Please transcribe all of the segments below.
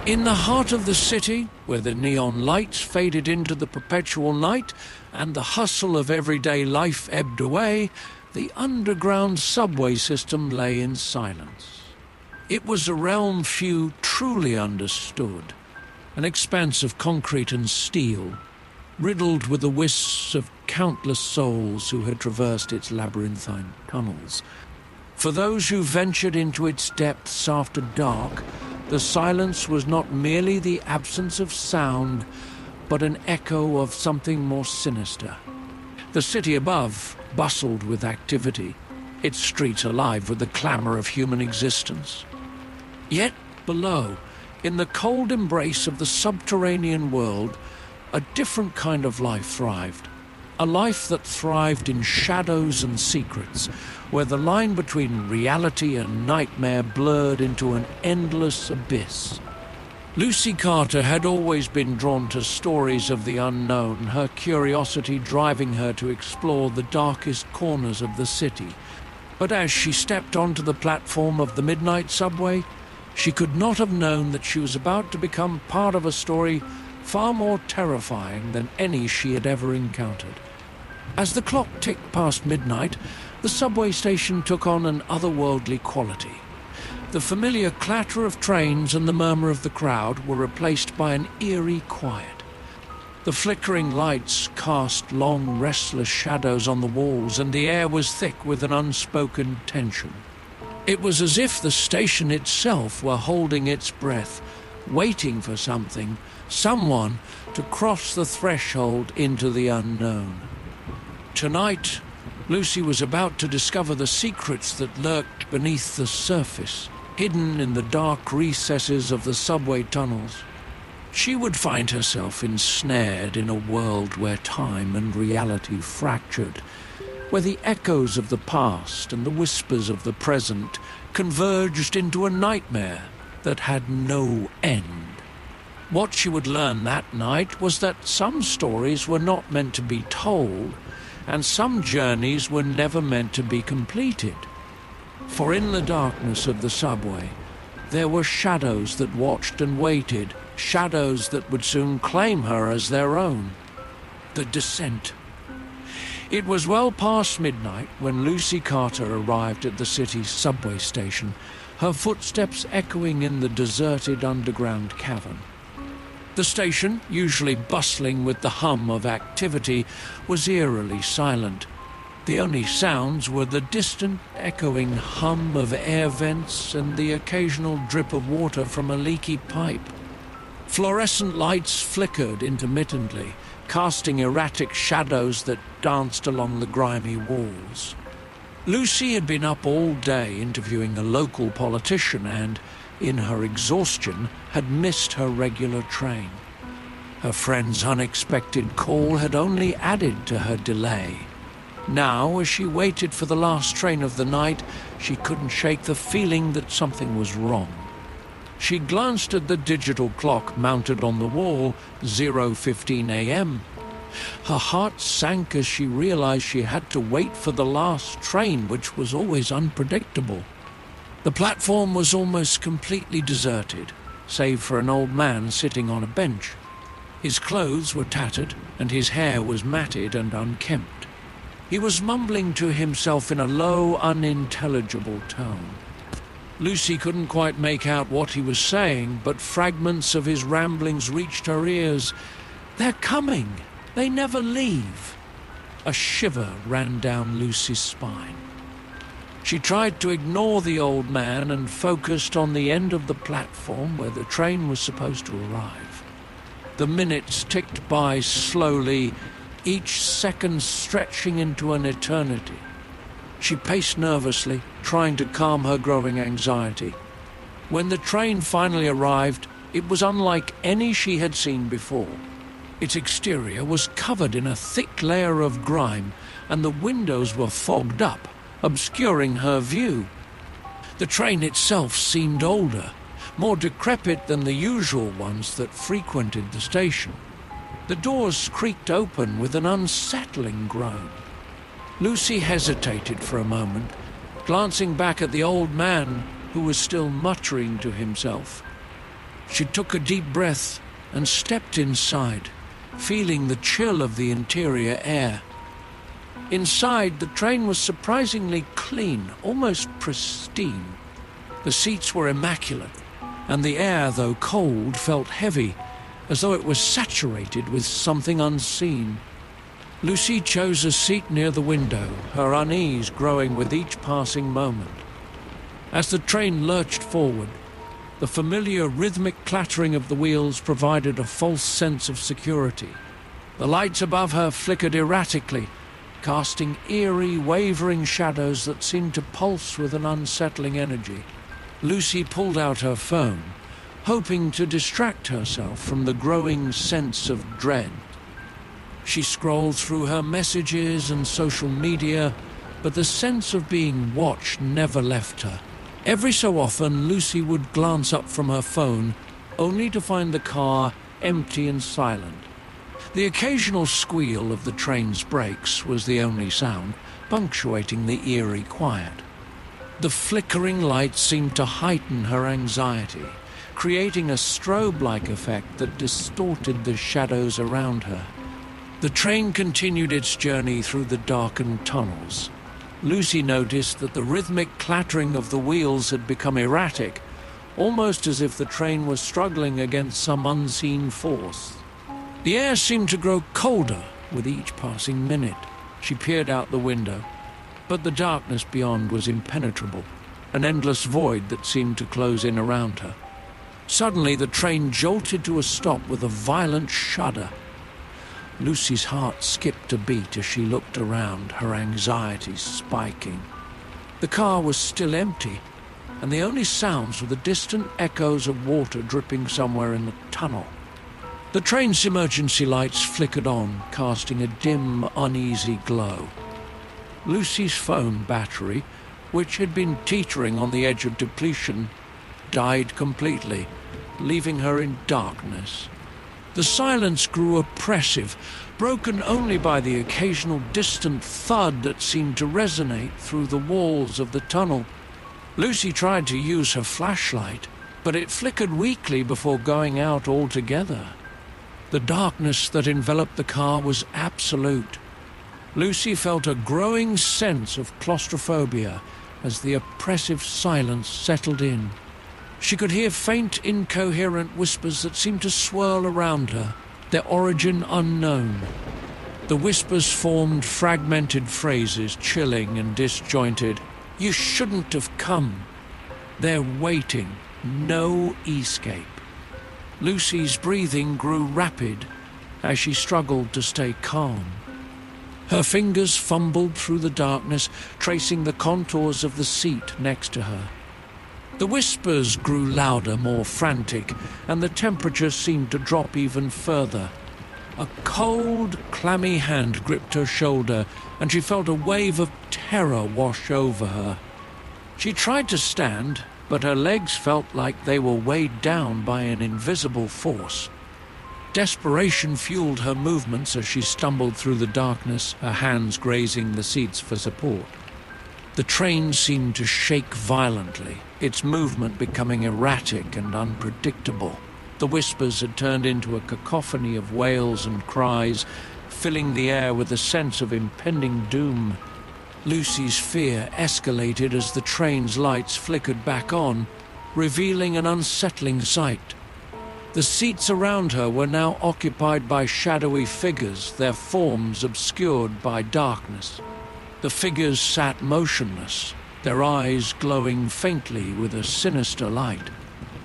In the heart of the city, where the neon lights faded into the perpetual night and the hustle of everyday life ebbed away, the underground subway system lay in silence. It was a realm few truly understood, an expanse of concrete and steel, riddled with the wisps of countless souls who had traversed its labyrinthine tunnels. For those who ventured into its depths after dark, the silence was not merely the absence of sound, but an echo of something more sinister. The city above bustled with activity, its streets alive with the clamour of human existence. Yet below, in the cold embrace of the subterranean world, a different kind of life thrived. A life that thrived in shadows and secrets, where the line between reality and nightmare blurred into an endless abyss. Lucy Carter had always been drawn to stories of the unknown, her curiosity driving her to explore the darkest corners of the city. But as she stepped onto the platform of the midnight subway, she could not have known that she was about to become part of a story far more terrifying than any she had ever encountered. As the clock ticked past midnight, the subway station took on an otherworldly quality. The familiar clatter of trains and the murmur of the crowd were replaced by an eerie quiet. The flickering lights cast long, restless shadows on the walls, and the air was thick with an unspoken tension. It was as if the station itself were holding its breath, waiting for something, someone, to cross the threshold into the unknown. Tonight, Lucy was about to discover the secrets that lurked beneath the surface, hidden in the dark recesses of the subway tunnels. She would find herself ensnared in a world where time and reality fractured, where the echoes of the past and the whispers of the present converged into a nightmare that had no end. What she would learn that night was that some stories were not meant to be told, and some journeys were never meant to be completed. For in the darkness of the subway, there were shadows that watched and waited, shadows that would soon claim her as their own. The descent. It was well past midnight when Lucy Carter arrived at the city's subway station, her footsteps echoing in the deserted underground cavern. The station, usually bustling with the hum of activity, was eerily silent. The only sounds were the distant, echoing hum of air vents and the occasional drip of water from a leaky pipe. Fluorescent lights flickered intermittently, casting erratic shadows that danced along the grimy walls. Lucy had been up all day interviewing a local politician and, in her exhaustion, had missed her regular train. Her friend's unexpected call had only added to her delay. Now, as she waited for the last train of the night, she couldn't shake the feeling that something was wrong. She glanced at the digital clock mounted on the wall, 0:15 a.m. Her heart sank as she realized she had to wait for the last train, which was always unpredictable. The platform was almost completely deserted, save for an old man sitting on a bench. His clothes were tattered, and his hair was matted and unkempt. He was mumbling to himself in a low, unintelligible tone. Lucy couldn't quite make out what he was saying, but fragments of his ramblings reached her ears. "They're coming! They never leave!" A shiver ran down Lucy's spine. She tried to ignore the old man and focused on the end of the platform where the train was supposed to arrive. The minutes ticked by slowly, each second stretching into an eternity. She paced nervously, trying to calm her growing anxiety. When the train finally arrived, it was unlike any she had seen before. Its exterior was covered in a thick layer of grime, and the windows were fogged up, obscuring her view. The train itself seemed older, more decrepit than the usual ones that frequented the station. The doors creaked open with an unsettling groan. Lucy hesitated for a moment, glancing back at the old man who was still muttering to himself. She took a deep breath and stepped inside, feeling the chill of the interior air. Inside, the train was surprisingly clean, almost pristine. The seats were immaculate, and the air, though cold, felt heavy, as though it was saturated with something unseen. Lucy chose a seat near the window, her unease growing with each passing moment. As the train lurched forward, the familiar rhythmic clattering of the wheels provided a false sense of security. The lights above her flickered erratically, casting eerie, wavering shadows that seemed to pulse with an unsettling energy. Lucy pulled out her phone, hoping to distract herself from the growing sense of dread. She scrolled through her messages and social media, but the sense of being watched never left her. Every so often, Lucy would glance up from her phone, only to find the car empty and silent. The occasional squeal of the train's brakes was the only sound, punctuating the eerie quiet. The flickering lights seemed to heighten her anxiety, creating a strobe-like effect that distorted the shadows around her. The train continued its journey through the darkened tunnels. Lucy noticed that the rhythmic clattering of the wheels had become erratic, almost as if the train was struggling against some unseen force. The air seemed to grow colder with each passing minute. She peered out the window, but the darkness beyond was impenetrable, an endless void that seemed to close in around her. Suddenly, the train jolted to a stop with a violent shudder. Lucy's heart skipped a beat as she looked around, her anxiety spiking. The car was still empty, and the only sounds were the distant echoes of water dripping somewhere in the tunnel. The train's emergency lights flickered on, casting a dim, uneasy glow. Lucy's phone battery, which had been teetering on the edge of depletion, died completely, leaving her in darkness. The silence grew oppressive, broken only by the occasional distant thud that seemed to resonate through the walls of the tunnel. Lucy tried to use her flashlight, but it flickered weakly before going out altogether. The darkness that enveloped the car was absolute. Lucy felt a growing sense of claustrophobia as the oppressive silence settled in. She could hear faint, incoherent whispers that seemed to swirl around her, their origin unknown. The whispers formed fragmented phrases, chilling and disjointed. "You shouldn't have come. They're waiting. No escape." Lucy's breathing grew rapid as she struggled to stay calm. Her fingers fumbled through the darkness, tracing the contours of the seat next to her. The whispers grew louder, more frantic, and the temperature seemed to drop even further. A cold, clammy hand gripped her shoulder, and she felt a wave of terror wash over her. She tried to stand, but her legs felt like they were weighed down by an invisible force. Desperation fueled her movements as she stumbled through the darkness, her hands grazing the seats for support. The train seemed to shake violently, its movement becoming erratic and unpredictable. The whispers had turned into a cacophony of wails and cries, filling the air with a sense of impending doom. Lucy's fear escalated as the train's lights flickered back on, revealing an unsettling sight. The seats around her were now occupied by shadowy figures, their forms obscured by darkness. The figures sat motionless, their eyes glowing faintly with a sinister light.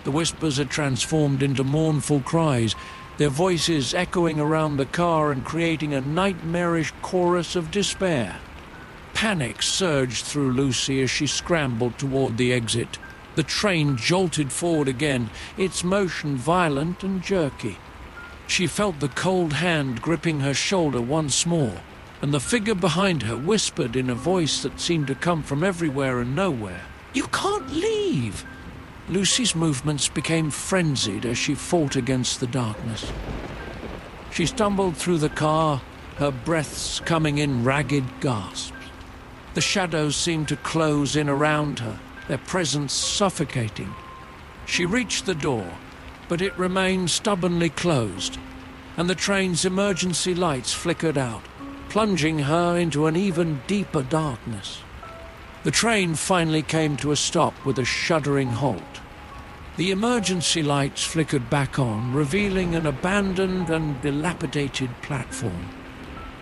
The whispers had transformed into mournful cries, their voices echoing around the car and creating a nightmarish chorus of despair. Panic surged through Lucy as she scrambled toward the exit. The train jolted forward again, its motion violent and jerky. She felt the cold hand gripping her shoulder once more, and the figure behind her whispered in a voice that seemed to come from everywhere and nowhere. "You can't leave!" Lucy's movements became frenzied as she fought against the darkness. She stumbled through the car, her breaths coming in ragged gasps. The shadows seemed to close in around her, their presence suffocating. She reached the door, but it remained stubbornly closed, and the train's emergency lights flickered out, plunging her into an even deeper darkness. The train finally came to a stop with a shuddering halt. The emergency lights flickered back on, revealing an abandoned and dilapidated platform.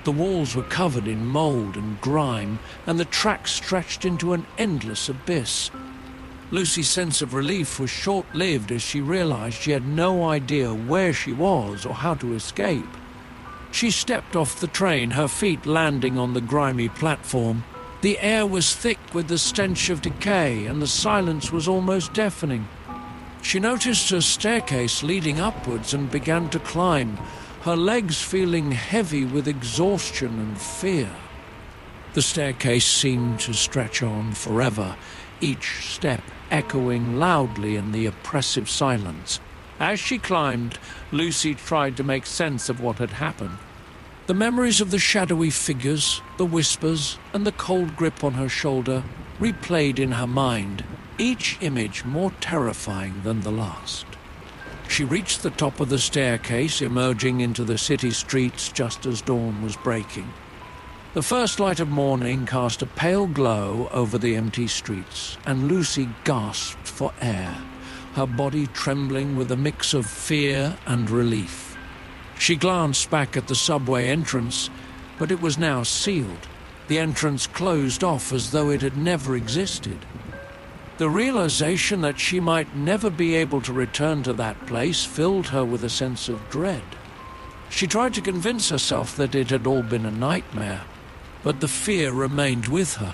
The walls were covered in mold and grime, and the tracks stretched into an endless abyss. Lucy's sense of relief was short-lived as she realized she had no idea where she was or how to escape. She stepped off the train, her feet landing on the grimy platform. The air was thick with the stench of decay, and the silence was almost deafening. She noticed a staircase leading upwards and began to climb, her legs feeling heavy with exhaustion and fear. The staircase seemed to stretch on forever, each step echoing loudly in the oppressive silence. As she climbed, Lucy tried to make sense of what had happened. The memories of the shadowy figures, the whispers, and the cold grip on her shoulder replayed in her mind, each image more terrifying than the last. She reached the top of the staircase, emerging into the city streets just as dawn was breaking. The first light of morning cast a pale glow over the empty streets, and Lucy gasped for air, her body trembling with a mix of fear and relief. She glanced back at the subway entrance, but it was now sealed, the entrance closed off as though it had never existed. The realization that she might never be able to return to that place filled her with a sense of dread. She tried to convince herself that it had all been a nightmare, but the fear remained with her.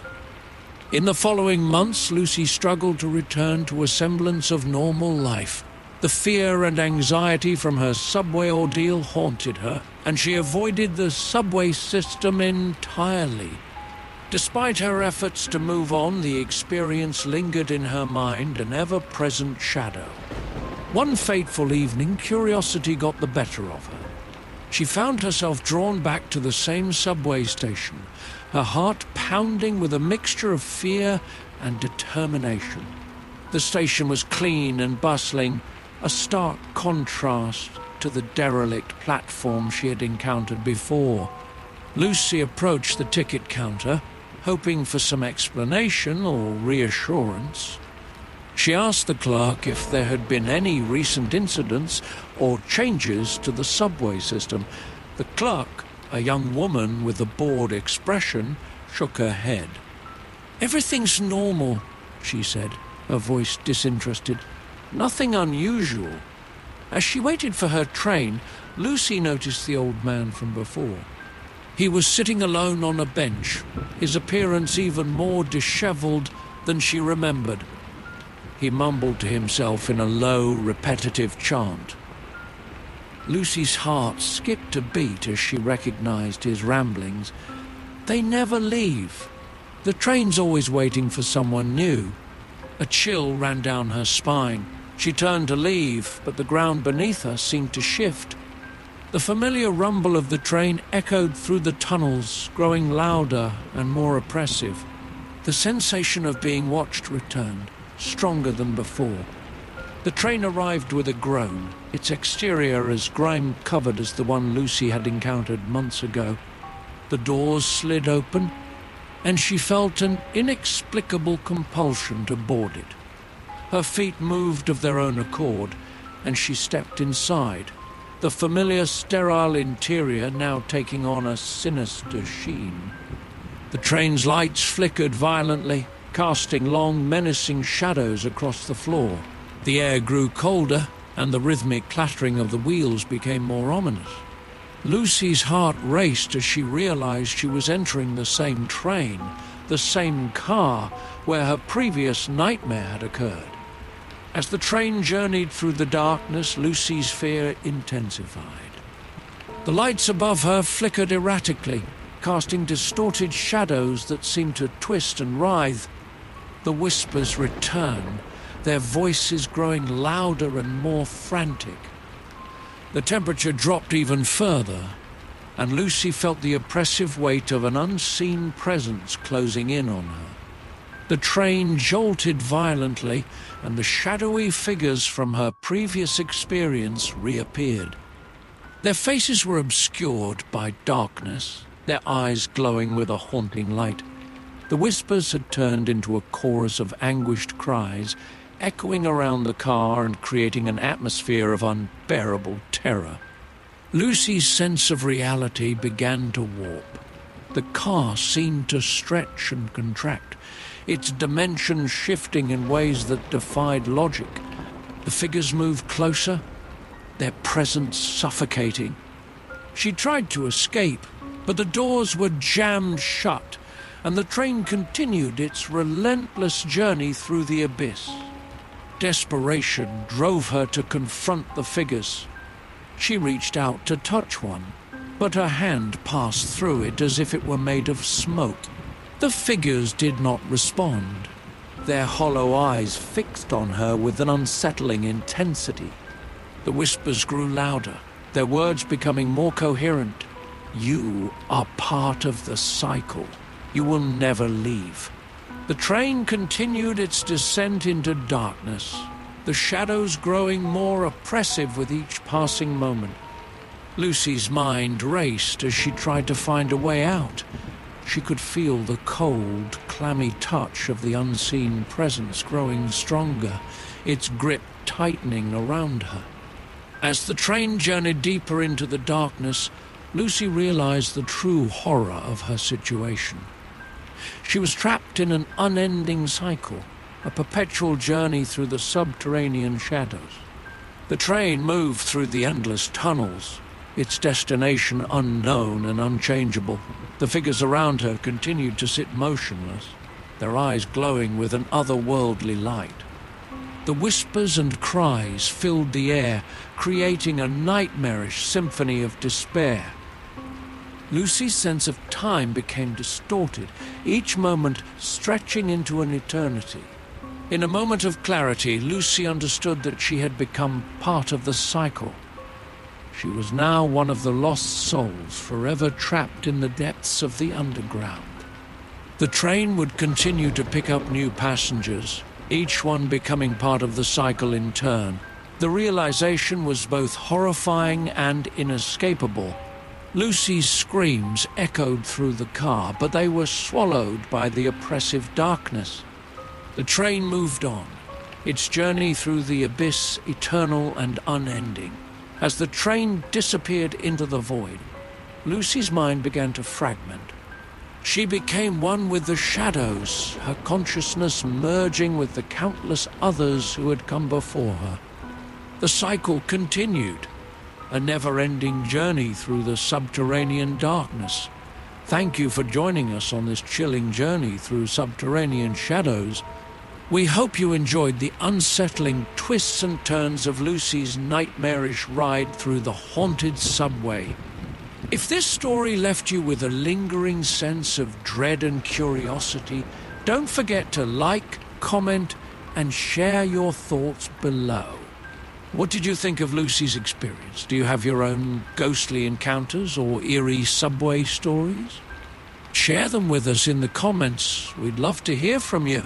In the following months, Lucy struggled to return to a semblance of normal life. The fear and anxiety from her subway ordeal haunted her, and she avoided the subway system entirely. Despite her efforts to move on, the experience lingered in her mind, an ever-present shadow. One fateful evening, curiosity got the better of her. She found herself drawn back to the same subway station, her heart pounding with a mixture of fear and determination. The station was clean and bustling, a stark contrast to the derelict platform she had encountered before. Lucy approached the ticket counter, hoping for some explanation or reassurance. She asked the clerk if there had been any recent incidents or changes to the subway system. The clerk, a young woman with a bored expression, shook her head. "Everything's normal," she said, her voice disinterested. "Nothing unusual." As she waited for her train, Lucy noticed the old man from before. He was sitting alone on a bench, his appearance even more disheveled than she remembered. He mumbled to himself in a low, repetitive chant. Lucy's heart skipped a beat as she recognized his ramblings. They never leave. The train's always waiting for someone new. A chill ran down her spine. She turned to leave, but the ground beneath her seemed to shift. The familiar rumble of the train echoed through the tunnels, growing louder and more oppressive. The sensation of being watched returned, stronger than before. The train arrived with a groan, its exterior as grime-covered as the one Lucy had encountered months ago. The doors slid open, and she felt an inexplicable compulsion to board it. Her feet moved of their own accord, and she stepped inside, the familiar sterile interior now taking on a sinister sheen. The train's lights flickered violently, casting long, menacing shadows across the floor. The air grew colder, and the rhythmic clattering of the wheels became more ominous. Lucy's heart raced as she realized she was entering the same train, the same car where her previous nightmare had occurred. As the train journeyed through the darkness, Lucy's fear intensified. The lights above her flickered erratically, casting distorted shadows that seemed to twist and writhe. The whispers returned, their voices growing louder and more frantic. The temperature dropped even further, and Lucy felt the oppressive weight of an unseen presence closing in on her. The train jolted violently, and the shadowy figures from her previous experience reappeared. Their faces were obscured by darkness, their eyes glowing with a haunting light. The whispers had turned into a chorus of anguished cries, echoing around the car and creating an atmosphere of unbearable terror. Lucy's sense of reality began to warp. The car seemed to stretch and contract, its dimensions shifting in ways that defied logic. The figures moved closer, their presence suffocating. She tried to escape, but the doors were jammed shut, and the train continued its relentless journey through the abyss. Desperation drove her to confront the figures. She reached out to touch one, but her hand passed through it as if it were made of smoke. The figures did not respond, their hollow eyes fixed on her with an unsettling intensity. The whispers grew louder, their words becoming more coherent. "You are part of the cycle. You will never leave." The train continued its descent into darkness, the shadows growing more oppressive with each passing moment. Lucy's mind raced as she tried to find a way out. She could feel the cold, clammy touch of the unseen presence growing stronger, its grip tightening around her. As the train journeyed deeper into the darkness, Lucy realized the true horror of her situation. She was trapped in an unending cycle, a perpetual journey through the subterranean shadows. The train moved through the endless tunnels, its destination unknown and unchangeable. The figures around her continued to sit motionless, their eyes glowing with an otherworldly light. The whispers and cries filled the air, creating a nightmarish symphony of despair. Lucy's sense of time became distorted, each moment stretching into an eternity. In a moment of clarity, Lucy understood that she had become part of the cycle. She was now one of the lost souls, forever trapped in the depths of the underground. The train would continue to pick up new passengers, each one becoming part of the cycle in turn. The realization was both horrifying and inescapable. Lucy's screams echoed through the car, but they were swallowed by the oppressive darkness. The train moved on, its journey through the abyss eternal and unending. As the train disappeared into the void, Lucy's mind began to fragment. She became one with the shadows, her consciousness merging with the countless others who had come before her. The cycle continued, a never-ending journey through the subterranean darkness. Thank you for joining us on this chilling journey through Subterranean Shadows. We hope you enjoyed the unsettling twists and turns of Lucy's nightmarish ride through the haunted subway. If this story left you with a lingering sense of dread and curiosity, don't forget to like, comment, and share your thoughts below. What did you think of Lucy's experience? Do you have your own ghostly encounters or eerie subway stories? Share them with us in the comments. We'd love to hear from you.